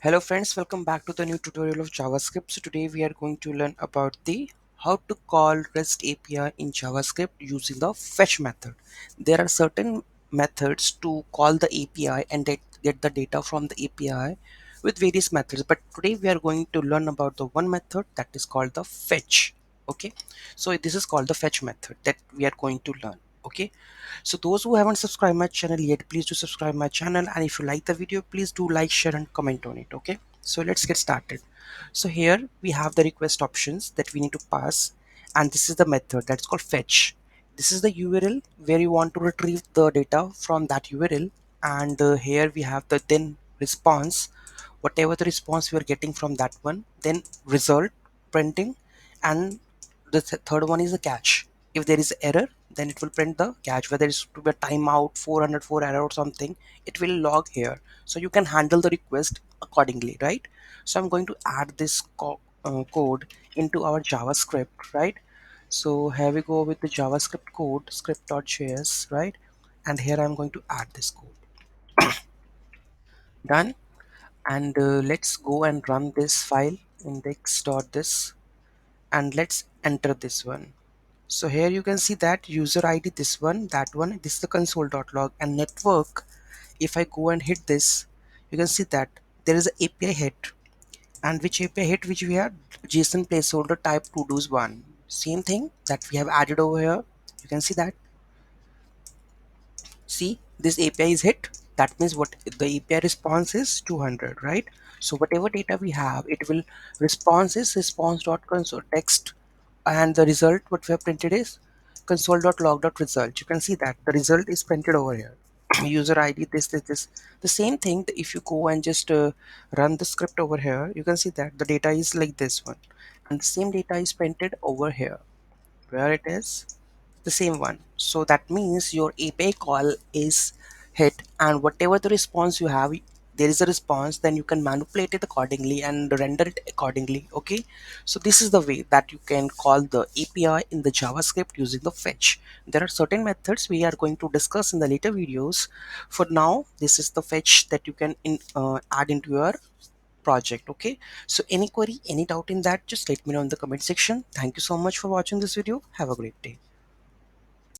Hello friends, welcome back to the new tutorial of JavaScript. So today we are going to learn about the how to call REST API in JavaScript using the fetch method. There are certain methods to call the API and get the data from the API with various methods. But today we are going to learn about the one method that is called the fetch. Okay, so this is called the fetch method that we are going to learn. Okay, so those who haven't subscribed my channel yet, please do subscribe my channel, and if you like the video, please do like, share and comment on it. Okay, so let's get started. So here we have the request options that we need to pass, and this is the method that's called fetch. This is the URL where you want to retrieve the data from that URL, and here we have the then response, whatever the response we are getting from that one, then result printing, and the third one is the catch. If there is error, then it will print the catch, whether it's to be a timeout 404 error or something, it will log here, so you can handle the request accordingly, right? So I'm going to add this code into our JavaScript, right? So here we go with the JavaScript code script.js, right? And here I'm going to add this code. Done. And let's go and run this file index.this, and let's enter this one. So here you can see that user ID, this one, that one, this is the console.log, and network. If I go and hit this, you can see that there is a API hit, and which API hit, which we have JSON placeholder type to do's one. Same thing that we have added over here. You can see that. See, this API is hit. That means what the API response is 200, right? So whatever data we have, it will response is response.console text, and the result what we have printed is console.log.result. You can see that the result is printed over here. User ID, this. The same thing, if you go and just run the script over here, you can see that the data is like this one, and the same data is printed over here, where it is the same one. So that means your API call is hit, and whatever the response you have, there is a response, then you can manipulate it accordingly and render it accordingly. Okay, so this is the way that you can call the API in the JavaScript using the fetch. There are certain methods we are going to discuss in the later videos. For now, this is the fetch that you can add into your project. Okay, so any query, any doubt in that, just let me know in the comment section. Thank you so much for watching this video. Have a great day.